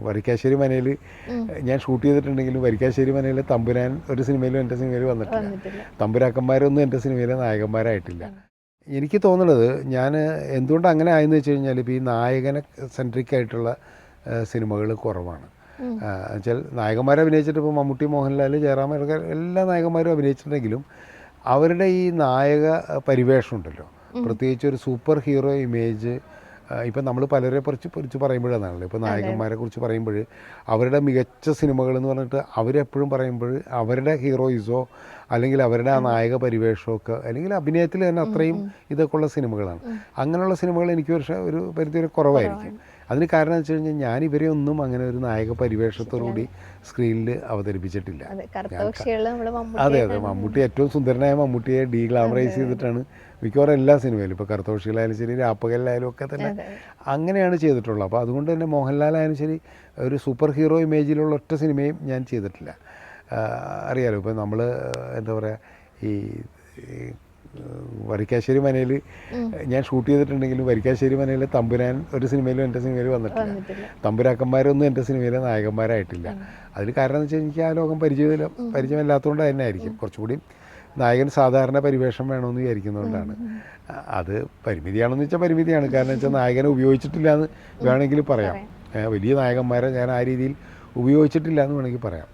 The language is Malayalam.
വരിക്കാശ്ശേരി മനയിൽ ഞാൻ ഷൂട്ട് ചെയ്തിട്ടുണ്ടെങ്കിലും വരിക്കാശ്ശേരി മനയിൽ തമ്പുരാൻ ഒരു സിനിമയിലും എൻ്റെ സിനിമയിൽ വന്നിട്ടില്ല. തമ്പുരാക്കന്മാരൊന്നും എൻ്റെ സിനിമയിലെ നായകന്മാരായിട്ടില്ല. എനിക്ക് തോന്നുന്നത് ഞാൻ എന്തുകൊണ്ട് അങ്ങനെ ആയെന്ന് വെച്ച് കഴിഞ്ഞാൽ ഇപ്പോൾ ഈ നായകനെ സെൻട്രിക് ആയിട്ടുള്ള സിനിമകൾ കുറവാണ്. എന്നുവെച്ചാൽ നായകന്മാരെ അഭിനയിച്ചിട്ട് ഇപ്പോൾ മമ്മൂട്ടി, മോഹൻലാൽ, ജയറാം, എല്ലാ നായകന്മാരും അഭിനയിച്ചിട്ടുണ്ടെങ്കിലും അവരുടെ ഈ നായക പരിവേഷം ഉണ്ടല്ലോ, പ്രത്യേകിച്ച് ഒരു സൂപ്പർ ഹീറോ ഇമേജ്. ഇപ്പം നമ്മൾ പലരെ കുറിച്ച് പറയുമ്പോഴാണല്ലോ, ഇപ്പോൾ നായകന്മാരെ കുറിച്ച് പറയുമ്പോൾ അവരുടെ മികച്ച സിനിമകളെന്ന് പറഞ്ഞിട്ട് അവരെപ്പോഴും പറയുമ്പോൾ അവരുടെ ഹീറോയിസോ അല്ലെങ്കിൽ അവരുടെ ആ നായക പരിവേഷമൊക്കെ അല്ലെങ്കിൽ അഭിനയത്തിൽ തന്നെ അത്രയും ഇതൊക്കെ ഉള്ള സിനിമകളാണ്. അങ്ങനെയുള്ള സിനിമകൾ എനിക്ക് ഒരു പരിധി കുറവായിരിക്കും. അതിന് കാരണം എന്ന് വെച്ച് കഴിഞ്ഞാൽ ഞാൻ ഇവരെ ഒന്നും അങ്ങനെ ഒരു നായക പരിവേഷത്തോടുകൂടി സ്ക്രീനിൽ അവതരിപ്പിച്ചിട്ടില്ല. അതെ, മമ്മൂട്ടി ഏറ്റവും സുന്ദരനായ മമ്മൂട്ടിയെ ഡീഗ്ലാമറൈസ് ചെയ്തിട്ടാണ് മിക്കവാറും എല്ലാ സിനിമയിലും, ഇപ്പോൾ കറുത്തവഷികളായാലും ശരി, രാപ്പകലിലായാലും ഒക്കെ തന്നെ അങ്ങനെയാണ് ചെയ്തിട്ടുള്ളത്. അപ്പോൾ അതുകൊണ്ട് തന്നെ മോഹൻലാലായാലും ശരി ഒരു സൂപ്പർ ഹീറോ ഇമേജിലുള്ള ഒറ്റ സിനിമയും ഞാൻ ചെയ്തിട്ടില്ല. അറിയാലോ, ഇപ്പോൾ നമ്മൾ എന്താ പറയുക, ഈ വരിക്കാശ്ശേരി മനയിൽ ഞാൻ ഷൂട്ട് ചെയ്തിട്ടുണ്ടെങ്കിലും വരിക്കാശ്ശേരി മനയിൽ തമ്പുരാൻ ഒരു സിനിമയിലും എൻ്റെ സിനിമയിൽ വന്നിട്ടില്ല. തമ്പുരാക്കന്മാരൊന്നും എൻ്റെ സിനിമയിലെ നായകന്മാരായിട്ടില്ല. അതിന് കാരണം എന്ന് വെച്ചാൽ എനിക്ക് ആ ലോകം പരിചയമില്ലാത്തതുകൊണ്ട് തന്നെ ആയിരിക്കും. കുറച്ചുകൂടി നായകൻ സാധാരണ പരിവേഷം വേണമെന്ന് വിചാരിക്കുന്നതുകൊണ്ടാണ്. അത് പരിമിതിയാണെന്ന് വെച്ചാൽ പരിമിതിയാണ്. കാരണം വെച്ചാൽ നായകനെ ഉപയോഗിച്ചിട്ടില്ല എന്ന് വേണമെങ്കിൽ പറയാം. വലിയ നായകന്മാരെ ഞാൻ ആ രീതിയിൽ ഉപയോഗിച്ചിട്ടില്ല എന്ന് വേണമെങ്കിൽ പറയാം.